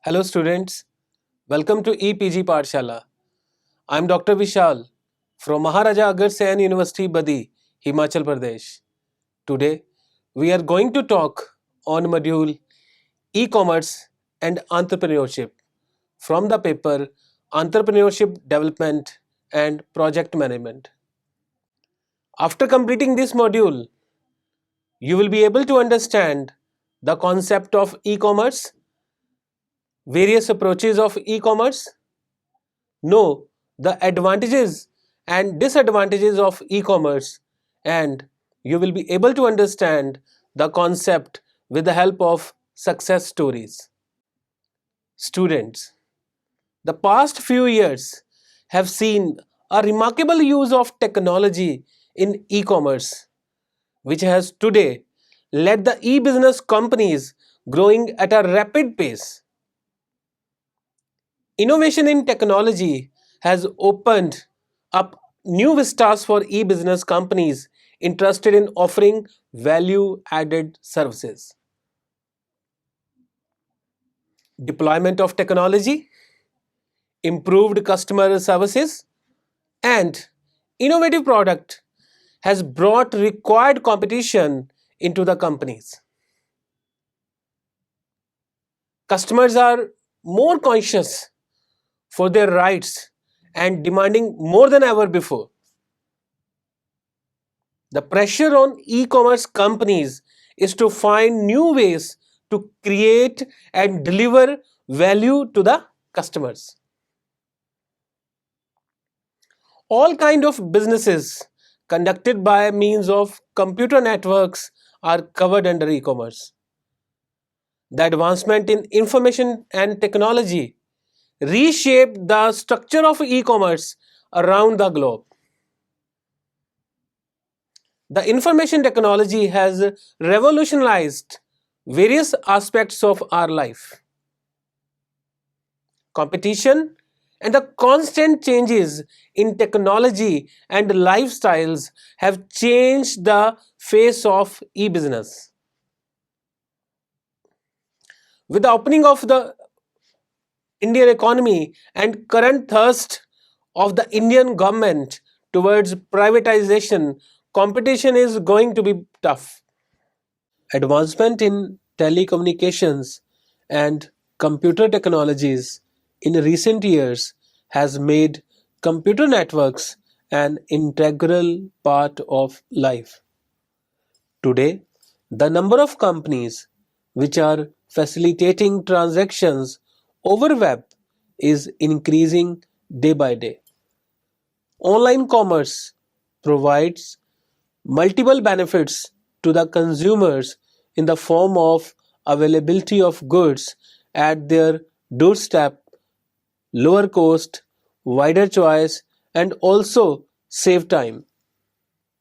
Hello students, welcome to EPG Pathshala. I am Dr. Vishal from Maharaja Agar Sen University, Badi, Himachal Pradesh. Today we are going to talk on module E-commerce and entrepreneurship from the paper Entrepreneurship Development and Project Management. After completing this module, you will be able to understand the concept of e-commerce, various approaches of e-commerce, know the advantages and disadvantages of e-commerce, and you will be able to understand the concept with the help of success stories. Students, the past few years have seen a remarkable use of technology in e-commerce, which has today led the e-business companies growing at a rapid pace. Innovation in technology has opened up new vistas for e-business companies interested in offering value-added services. Deployment of technology, improved customer services, and innovative product has brought required competition into the companies. Customers are more conscious for their rights and demanding more than ever before. The pressure on e-commerce companies is to find new ways to create and deliver value to the customers. All kind of businesses conducted by means of computer networks are covered under e-commerce. The advancement in information and technology reshaped the structure of e-commerce around the globe. The information technology has revolutionized various aspects of our life. Competition and the constant changes in technology and lifestyles have changed the face of e-business. With the opening of the Indian economy and current thirst of the Indian government towards privatization, competition is going to be tough. Advancement in telecommunications and computer technologies in recent years has made computer networks an integral part of life. Today, the number of companies which are facilitating transactions over web is increasing day by day. Online commerce provides multiple benefits to the consumers in the form of availability of goods at their doorstep, lower cost, wider choice, and also save time.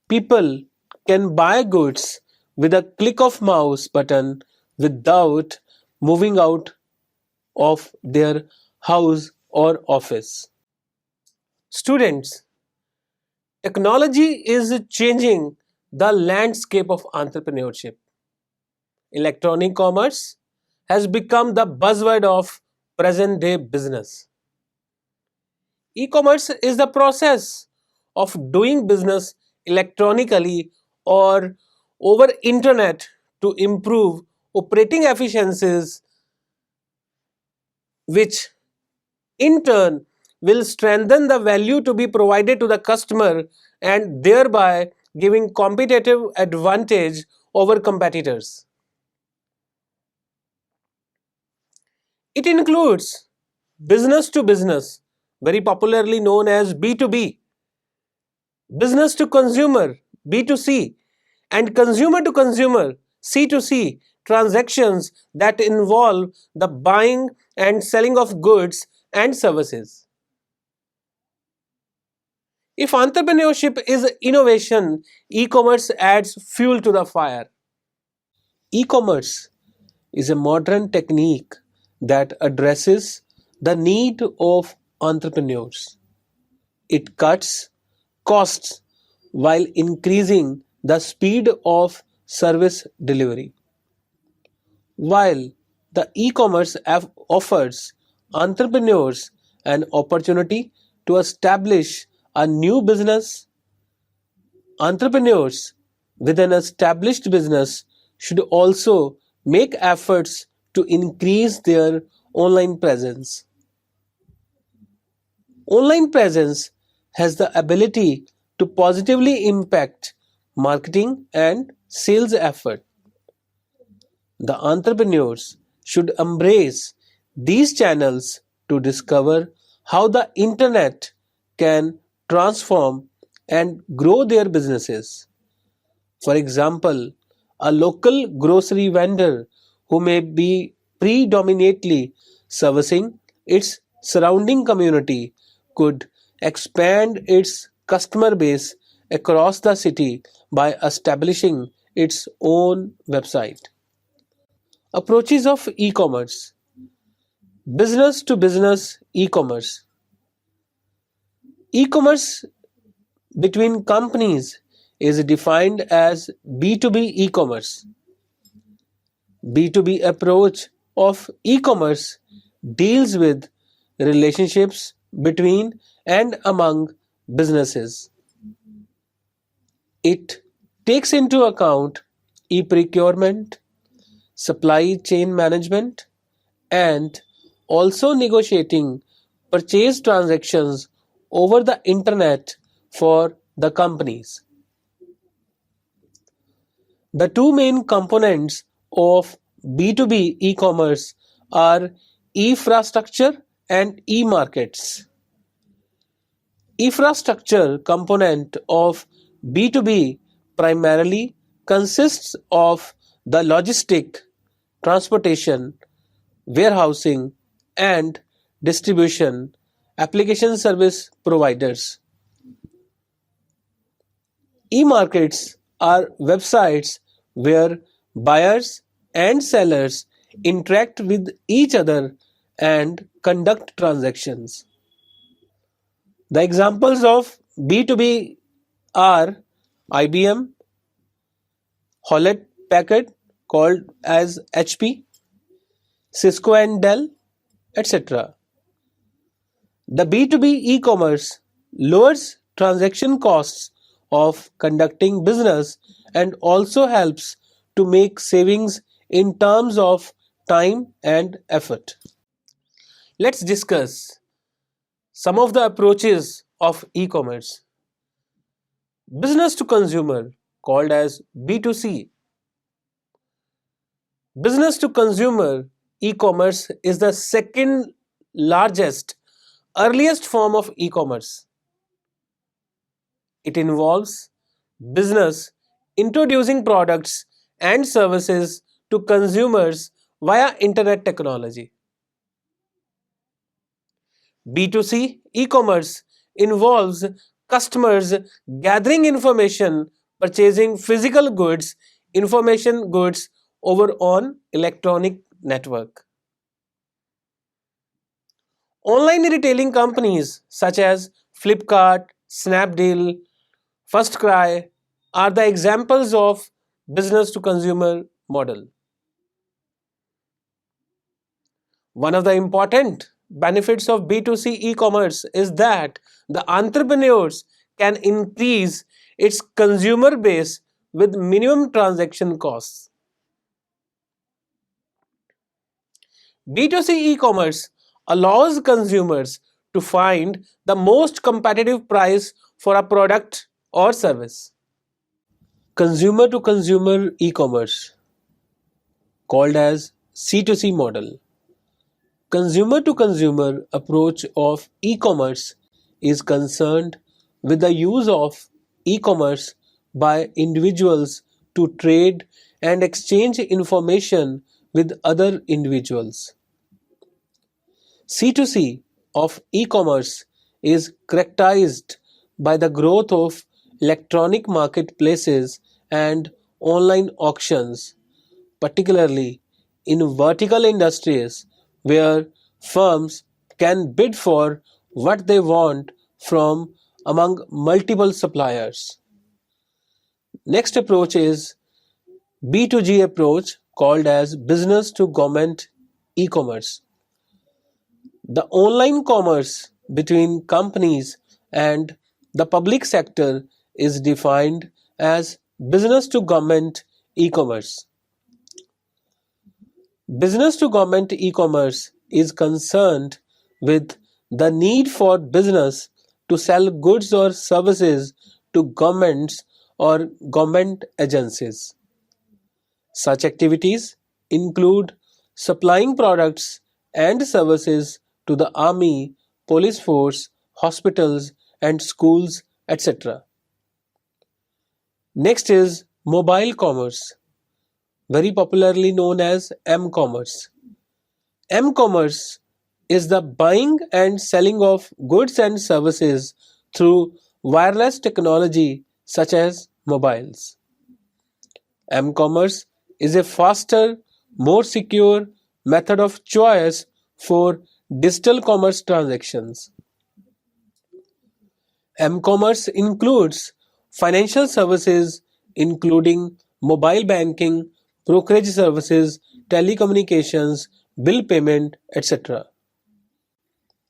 People can buy goods with a click of mouse button without moving out of their house or office. Students, technology is changing the landscape of entrepreneurship. Electronic commerce has become the buzzword of present day business. E-commerce is the process of doing business electronically or over internet to improve operating efficiencies, which in turn will strengthen the value to be provided to the customer and thereby giving competitive advantage over competitors. It includes business to business, very popularly known as B2B, business to consumer, B2C, and consumer to consumer, C2C transactions that involve the buying and selling of goods and services. If entrepreneurship is innovation, e-commerce adds fuel to the fire. E-commerce is a modern technique that addresses the need of entrepreneurs. It cuts costs while increasing the speed of service delivery. While The e-commerce offers entrepreneurs an opportunity to establish a new business. Entrepreneurs with an established business should also make efforts to increase their online presence. Online presence has the ability to positively impact marketing and sales effort. The entrepreneurs should embrace these channels to discover how the internet can transform and grow their businesses. For example, a local grocery vendor who may be predominantly servicing its surrounding community could expand its customer base across the city by establishing its own website. Approaches of e-commerce. Business to business e-commerce. E-commerce between companies is defined as B2B e-commerce. B2B approach of e-commerce deals with relationships between and among businesses. It takes into account e-procurement, supply chain management, and also negotiating purchase transactions over the internet for the companies. The two main components of B2B e-commerce are infrastructure and e-markets. Infrastructure component of B2B primarily consists of the logistic, transportation, warehousing, and distribution application service providers. E-markets are websites where buyers and sellers interact with each other and conduct transactions. The examples of B2B are IBM, Hewlett Packard, called as HP, Cisco and Dell, etc. The B2B e-commerce lowers transaction costs of conducting business and also helps to make savings in terms of time and effort. Let's discuss some of the approaches of e-commerce. Business to consumer, called as B2C. Business to consumer e-commerce is the second largest, earliest form of e-commerce. It involves business introducing products and services to consumers via internet technology. B2C e-commerce involves customers gathering information, purchasing physical goods, information goods over on electronic network. Online retailing companies such as Flipkart, Snapdeal, FirstCry are the examples of business to consumer model. One of the important benefits of B2C e-commerce is that the entrepreneurs can increase its consumer base with minimum transaction costs. B2C e-commerce allows consumers to find the most competitive price for a product or service. Consumer to consumer e-commerce, called as C2C model. Consumer to consumer approach of e-commerce is concerned with the use of e-commerce by individuals to trade and exchange information with other individuals. C2C of e-commerce is characterized by the growth of electronic marketplaces and online auctions, particularly in vertical industries where firms can bid for what they want from among multiple suppliers. Next approach is B2G approach, called as business to government e-commerce. The online commerce between companies and the public sector is defined as business to government e-commerce. Business to government e-commerce is concerned with the need for business to sell goods or services to governments or government agencies. Such activities include supplying products and services to the army, police force, hospitals, and schools, etc. Next is mobile commerce, very popularly known as m-commerce. M-commerce is the buying and selling of goods and services through wireless technology such as mobiles. M-commerce is a faster, more secure method of choice for digital commerce transactions. M-commerce includes financial services including mobile banking, brokerage services, telecommunications, bill payment, etc.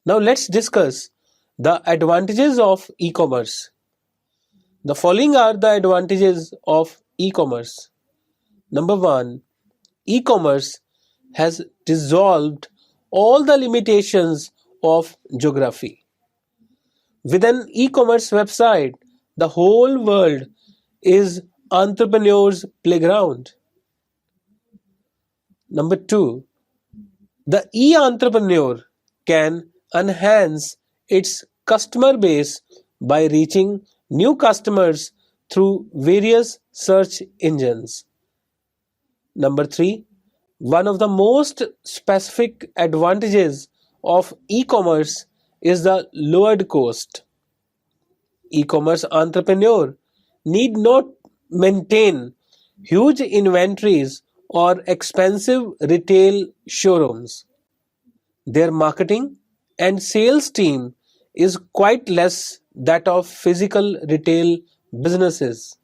Now let's discuss the advantages of e-commerce. The following are the advantages of e-commerce. Number 1. E-commerce has dissolved all the limitations of geography. With an e-commerce website, the whole world is entrepreneurs' playground. Number 2. The e-entrepreneur can enhance its customer base by reaching new customers through various search engines. Number 3. One of the most specific advantages of e-commerce is the lowered cost. E-commerce entrepreneur need not maintain huge inventories or expensive retail showrooms. Their marketing and sales team is quite less that of physical retail businesses.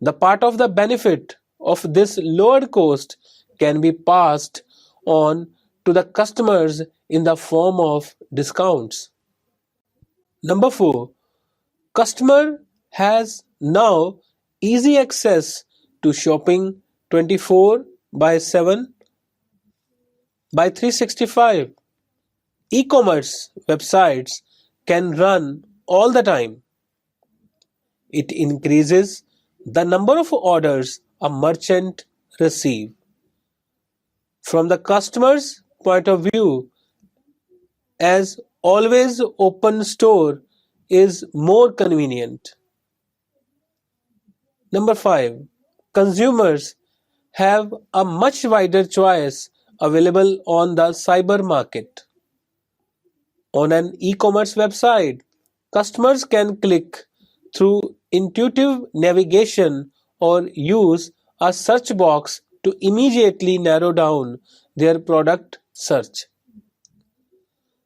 The part of the benefit of this lowered cost can be passed on to the customers in the form of discounts. Number 4. Customer has now easy access to shopping 24 by 7 by 365. E-commerce websites can run all the time. It increases the number of orders a merchant receives. From the customer's point of view, as always open store is more convenient. Number 5. Consumers have a much wider choice available on the cyber market. On an e-commerce website, customers can click through intuitive navigation or use a search box to immediately narrow down their product search.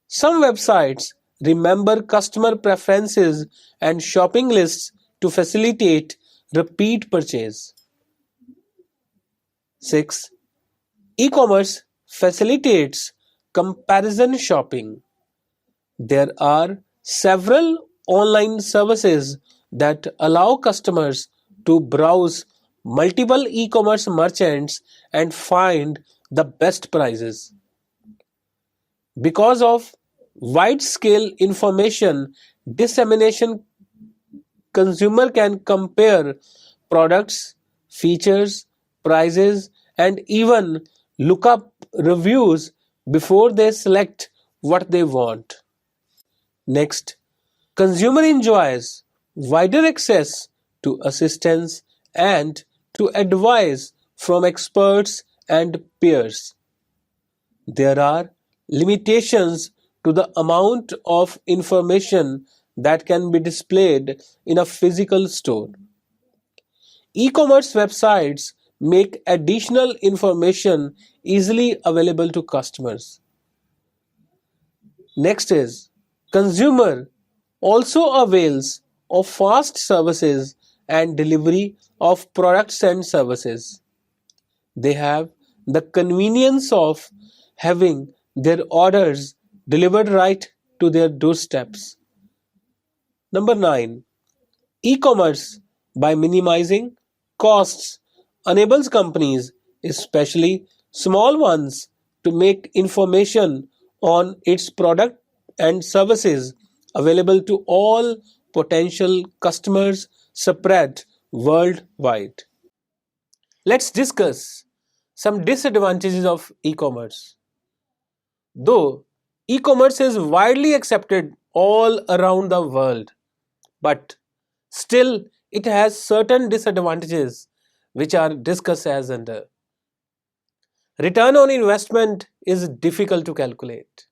Some websites remember customer preferences and shopping lists to facilitate repeat purchase. 6. E-commerce facilitates comparison shopping. There are several online services that allow customers to browse multiple e-commerce merchants and find the best prices. Because of wide-scale information dissemination, consumer can compare products, features, prices, and even look up reviews before they select what they want. Next, consumer enjoys wider access to assistance and to advice from experts and peers. There are limitations to the amount of information that can be displayed in a physical store. E-commerce websites make additional information easily available to customers. Next is consumer also avails of fast services and delivery of products and services. They have the convenience of having their orders delivered right to their doorsteps. Number 9. E-commerce, by minimizing costs, enables companies, especially small ones, to make information on its product and services available to all potential customers spread worldwide. Let's discuss some disadvantages of e-commerce. Though e-commerce is widely accepted all around the world, but still it has certain disadvantages which are discussed as under. Return on investment is difficult to calculate.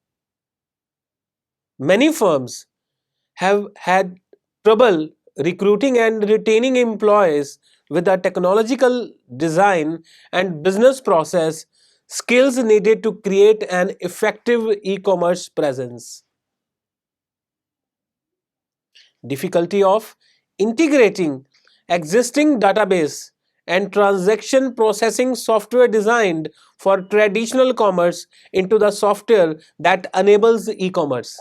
Many firms have had trouble recruiting and retaining employees with the technological design and business process skills needed to create an effective e-commerce presence. Difficulty of integrating existing database and transaction processing software designed for traditional commerce into the software that enables e-commerce.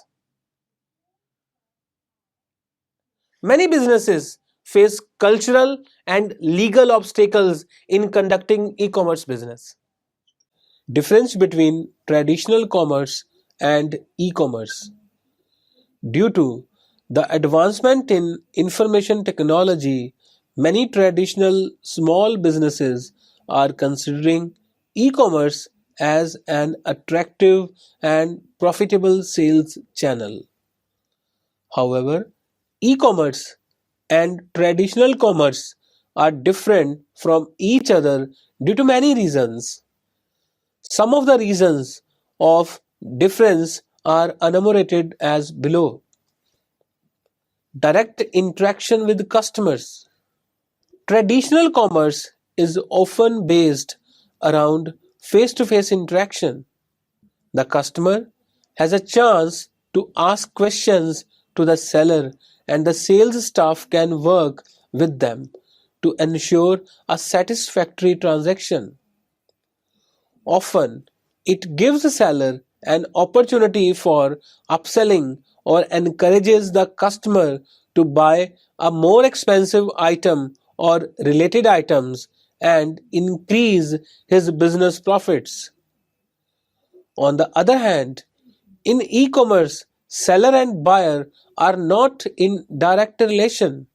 Many businesses face cultural and legal obstacles in conducting e-commerce business. Difference between traditional commerce and e-commerce. Due to the advancement in information technology, many traditional small businesses are considering e-commerce as an attractive and profitable sales channel. However, e-commerce and traditional commerce are different from each other due to many reasons. Some of the reasons of difference are enumerated as below. Direct interaction with customers. Traditional commerce is often based around face-to-face interaction. The customer has a chance to ask questions to the seller, and the sales staff can work with them to ensure a satisfactory transaction. Often, it gives the seller an opportunity for upselling or encourages the customer to buy a more expensive item or related items and increase his business profits. On the other hand, in e-commerce, seller and buyer are not in direct relation.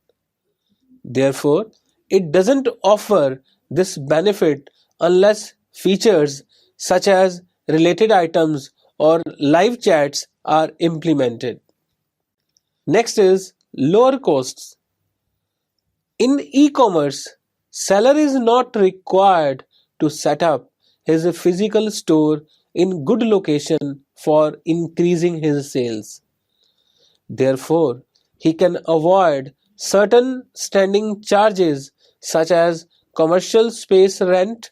Therefore, it doesn't offer this benefit unless features such as related items or live chats are implemented. Next is lower costs. In e-commerce, seller is not required to set up his physical store in good location for increasing his sales. Therefore, he can avoid certain standing charges such as commercial space rent,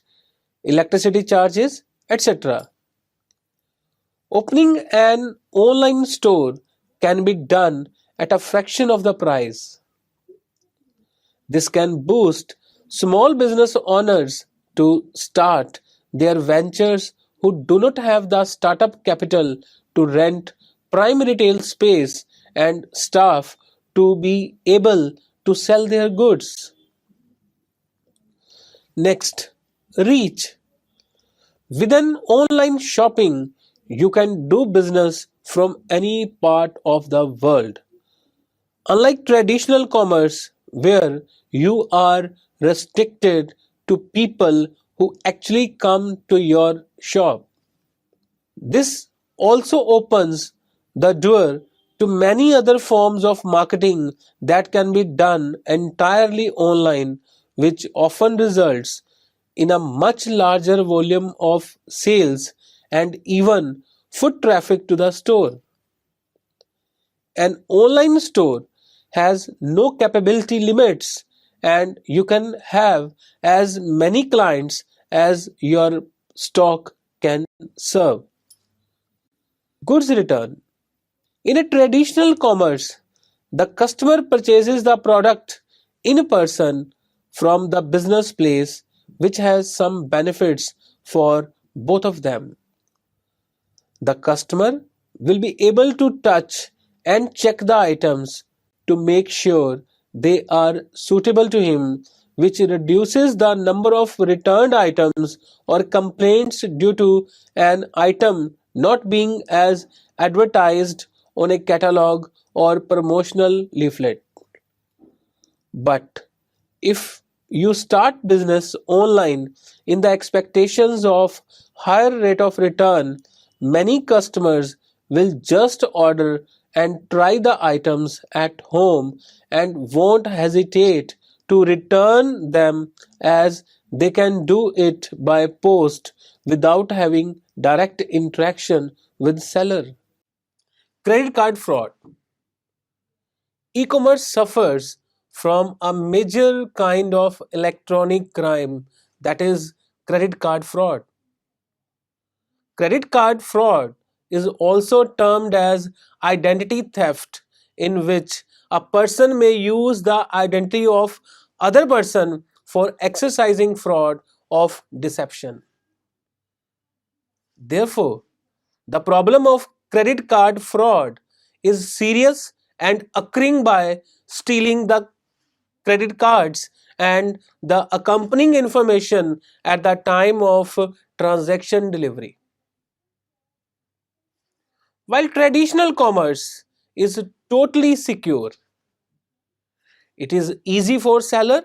electricity charges, etc. Opening an online store can be done at a fraction of the price. This can boost small business owners to start their ventures who do not have the startup capital to rent prime retail space and staff to be able to sell their goods. Next, reach. Within online shopping, you can do business from any part of the world. Unlike traditional commerce, where you are restricted to people who actually come to your shop. This also opens the door to many other forms of marketing that can be done entirely online, which often results in a much larger volume of sales and even foot traffic to the store. An online store has no capability limits, and you can have as many clients as your stock can serve. Goods return. In a traditional commerce, the customer purchases the product in person from the business place, which has some benefits for both of them. The customer will be able to touch and check the items to make sure they are suitable to him, which reduces the number of returned items or complaints due to an item not being as advertised on a catalog or promotional leaflet. But if you start business online in the expectations of higher rate of return, many customers will just order and try the items at home and won't hesitate to return them, as they can do it by post without having direct interaction with seller. Credit card fraud. E-commerce suffers from a major kind of electronic crime, that is credit card fraud. Credit card fraud is also termed as identity theft, in which a person may use the identity of other person for exercising fraud of deception. Therefore, the problem of credit card fraud is serious and occurring by stealing the credit cards and the accompanying information at the time of transaction delivery. While traditional commerce is totally secure, it is easy for seller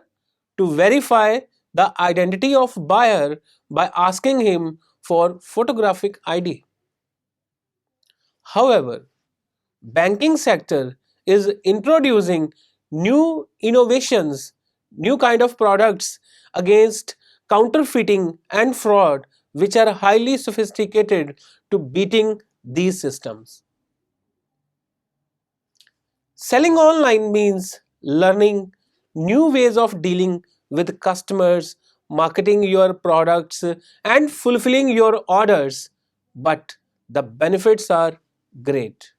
to verify the identity of buyer by asking him for photographic ID. However, banking sector is introducing new innovations, new kind of products against counterfeiting and fraud, which are highly sophisticated to beating these systems. Selling online means learning new ways of dealing with customers, marketing your products, and fulfilling your orders, but the benefits are great.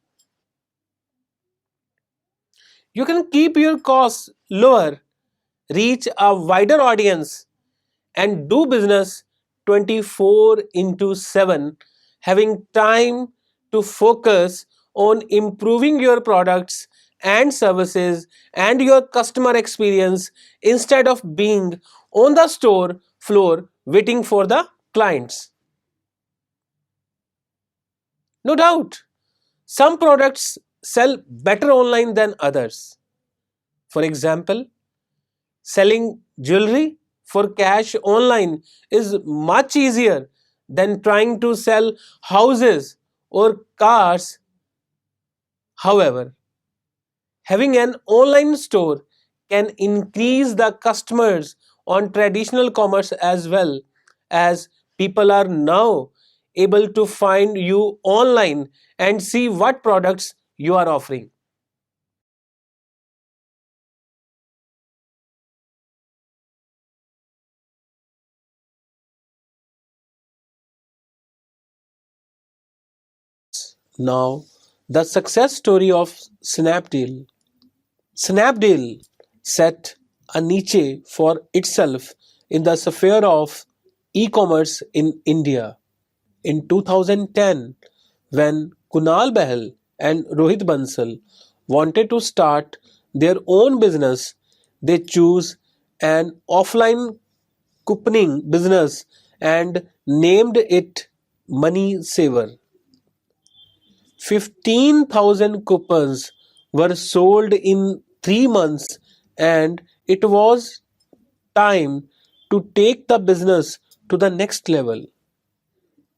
You can keep your costs lower, reach a wider audience, and do business 24 into 7, having time to focus on improving your products and services and your customer experience instead of being on the store floor waiting for the clients. No doubt, some products sell better online than others. For example, selling jewelry for cash online is much easier than trying to sell houses or cars. However, having an online store can increase the customers on traditional commerce, as well as people are now able to find you online and see what products you are offering. Now, the success story of Snapdeal. Snapdeal set a niche for itself in the sphere of e-commerce in India. In 2010, when Kunal Bahal and Rohit Bansal wanted to start their own business, they chose an offline couponing business and named it Money Saver. 15,000 coupons were sold in 3 months, and it was time to take the business to the next level.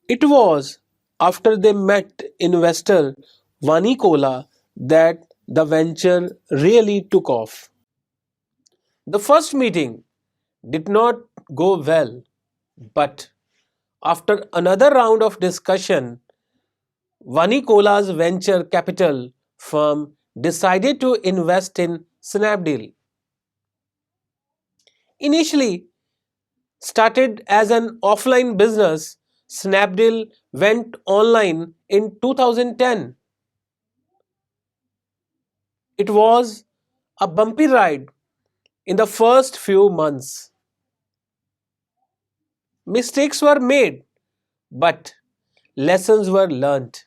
It was after they met investor Vani Kola that the venture really took off. The first meeting did not go well, but after another round of discussion, Vani Kola's venture capital firm decided to invest in Snapdeal. Initially started as an offline business, Snapdeal went online in 2010. It was a bumpy ride in the first few months. Mistakes were made, but lessons were learned.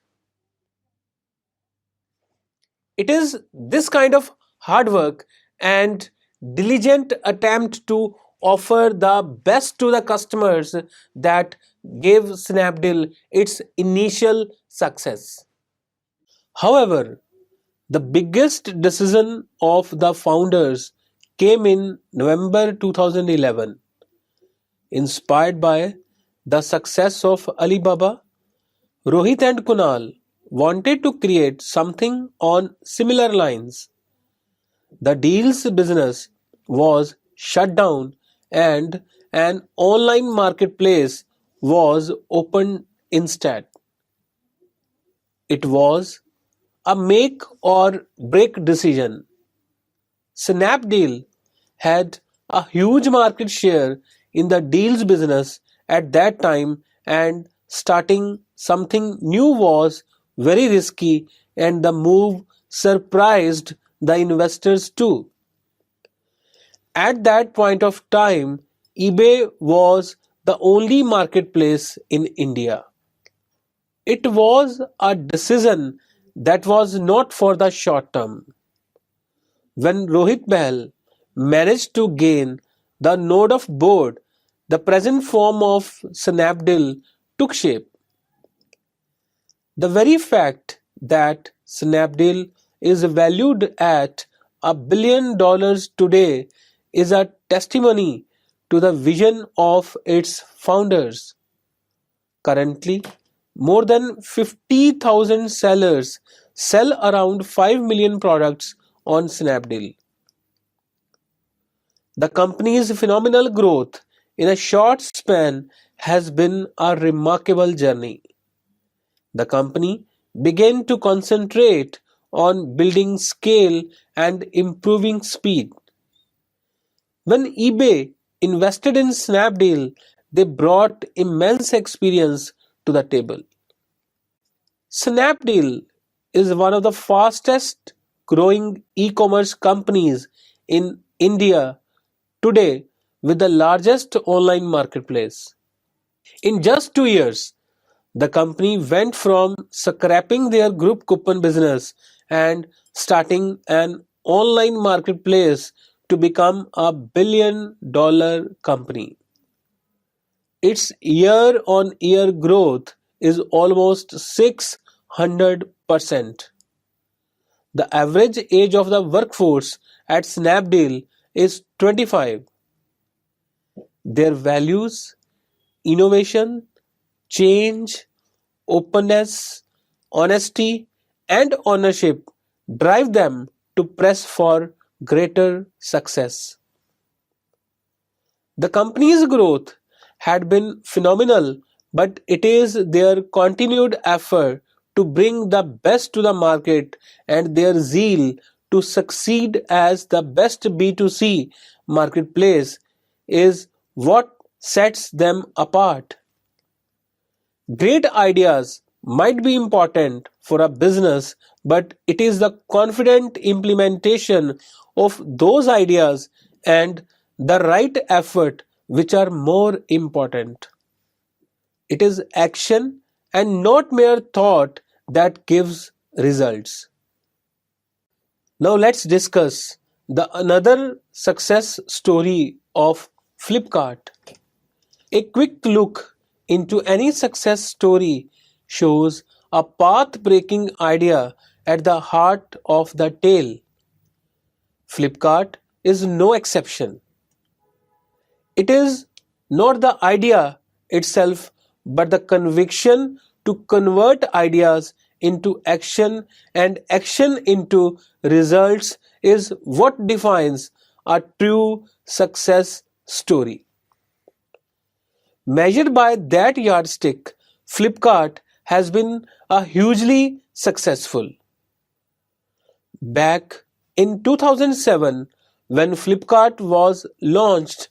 It is this kind of hard work and diligent attempt to offer the best to the customers that gave Snapdeal its initial success. However, the biggest decision of the founders came in November 2011. Inspired by the success of Alibaba, Rohit and Kunal wanted to create something on similar lines. The deal's business was shut down and an online marketplace was opened instead. It was a make or break decision. Snapdeal had a huge market share in the deals business at that time, and starting something new was very risky, and the move surprised the investors too. At that point of time, eBay was the only marketplace in India. It was a decision that was not for the short term. When Rohit Behel managed to gain the node of board, the present form of Snapdeal took shape. The very fact that Snapdeal is valued at $1 billion today is a testimony to the vision of its founders. Currently, more than 50,000 sellers sell around 5 million products on Snapdeal. The company's phenomenal growth in a short span has been a remarkable journey. The company began to concentrate on building scale and improving speed. When eBay invested in Snapdeal, they brought immense experience to the table. Snapdeal is one of the fastest growing e-commerce companies in India today, with the largest online marketplace. In just 2 years, the company went from scrapping their group coupon business and starting an online marketplace to become a $1 billion company. Its year-on-year growth is almost 600%. The average age of the workforce at Snapdeal is 25. Their values, innovation, change, openness, honesty, and ownership drive them to press for greater success. The company's growth had been phenomenal, but it is their continued effort to bring the best to the market and their zeal to succeed as the best B2C marketplace is what sets them apart. Great ideas might be important for a business, but it is the confident implementation of those ideas and the right effort which are more important. It is action and not mere thought that gives results. Now let's discuss the another success story of Flipkart. A quick look into any success story shows a path-breaking idea at the heart of the tale. Flipkart is no exception. It is not the idea itself, but the conviction to convert ideas into action and action into results is what defines a true success story. Measured by that yardstick, Flipkart has been a hugely successful. Back in 2007, when Flipkart was launched,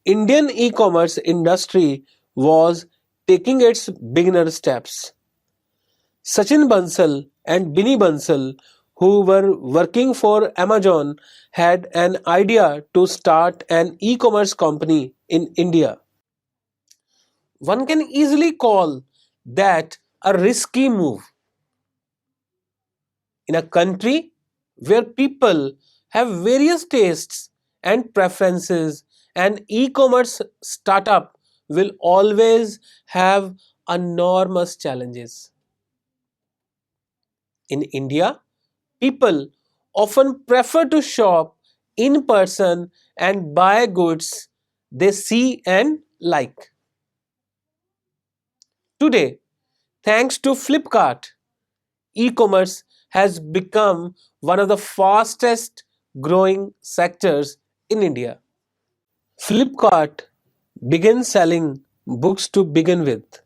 Indian e-commerce industry was taking its beginner steps. Sachin Bansal and Binny Bansal, who were working for Amazon, had an idea to start an e-commerce company in India. one can easily call that a risky move. In a country where people have various tastes and preferences, an e-commerce startup will always have enormous challenges. In India, people often prefer to shop in person and buy goods they see and like. Today, thanks to Flipkart, e-commerce has become one of the fastest growing sectors in India. Flipkart began selling books to begin with.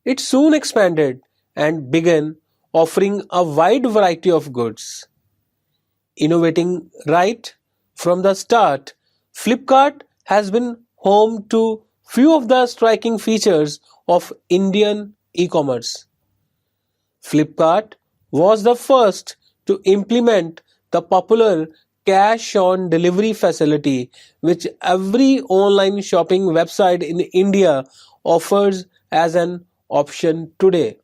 It soon expanded and began offering a wide variety of goods. Innovating right from the start, Flipkart has been home to few of the striking features of Indian e-commerce. Flipkart was the first to implement the popular cash on delivery facility, which every online shopping website in India offers as an option today.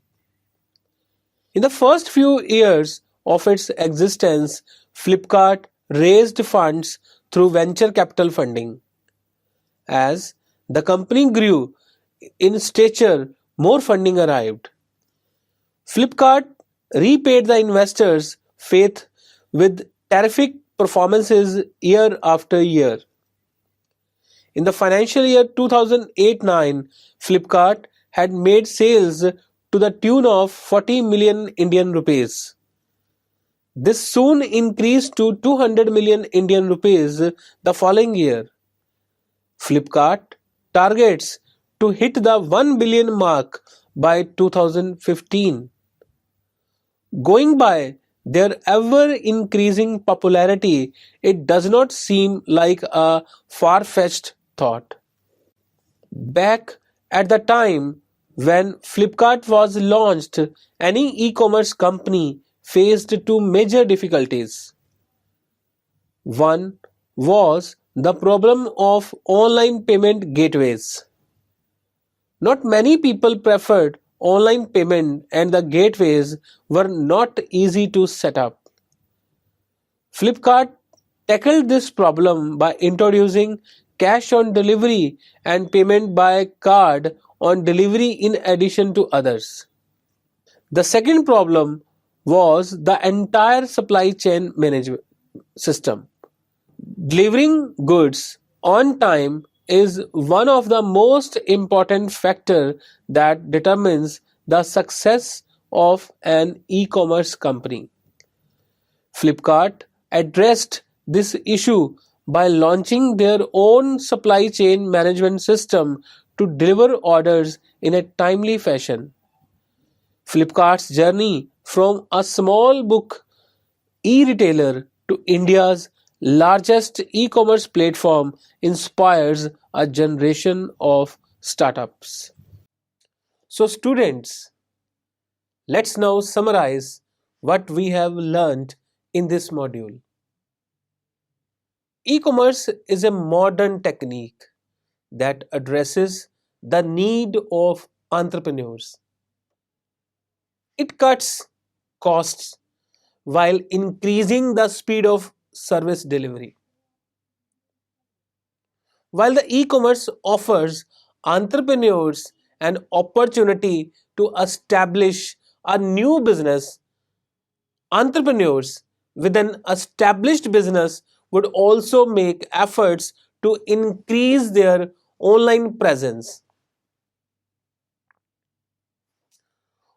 In the first few years of its existence, Flipkart raised funds through venture capital funding. As the company grew in stature, more funding arrived. Flipkart repaid the investors' faith with terrific performances year after year. In the financial year 2008-9, Flipkart had made sales to the tune of 40 million Indian rupees. This soon increased to 200 million Indian rupees the following year. Flipkart targets to hit the 1 billion mark by 2015. Going by their ever increasing popularity, it does not seem like a far fetched thought. Back at the time when Flipkart was launched, any e commerce company faced two major difficulties. One was the problem of online payment gateways. Not many people preferred online payment and the gateways were not easy to set up. Flipkart tackled this problem by introducing cash on delivery and payment by card on delivery in addition to others. The second problem was the entire supply chain management system. Delivering goods on time is one of the most important factors that determines the success of an e-commerce company. Flipkart addressed this issue by launching their own supply chain management system to deliver orders in a timely fashion. Flipkart's journey from a small book e-retailer to India's largest e-commerce platform inspires a generation of startups. So students, let's now summarize what we have learned in this module. E-commerce is a modern technique that addresses the need of entrepreneurs. It cuts costs while increasing the speed of service delivery. While the e-commerce offers entrepreneurs an opportunity to establish a new business, entrepreneurs with an established business would also make efforts to increase their online presence.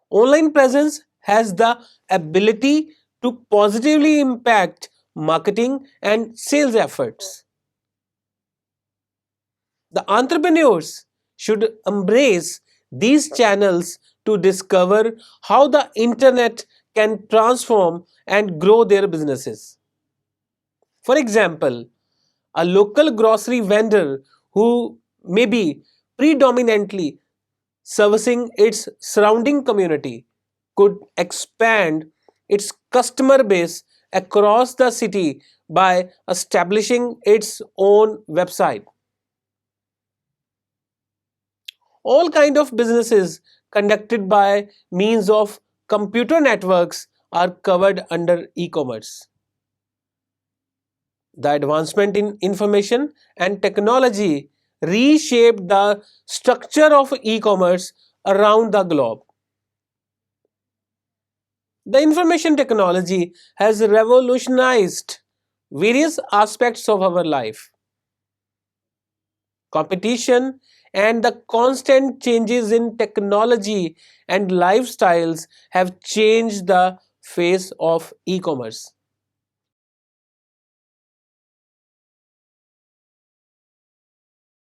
Online presence has the ability to positively impact marketing and sales efforts. The entrepreneurs should embrace these channels to discover how the internet can transform and grow their businesses. For example, a local grocery vendor who may be predominantly servicing its surrounding community could expand its customer base across the city by establishing its own website. All kind of businesses conducted by means of computer networks are covered under e-commerce. The advancement in information and technology reshaped the structure of e-commerce around the globe. The information technology has revolutionized various aspects of our life. Competition and the constant changes in technology and lifestyles have changed the face of e-commerce.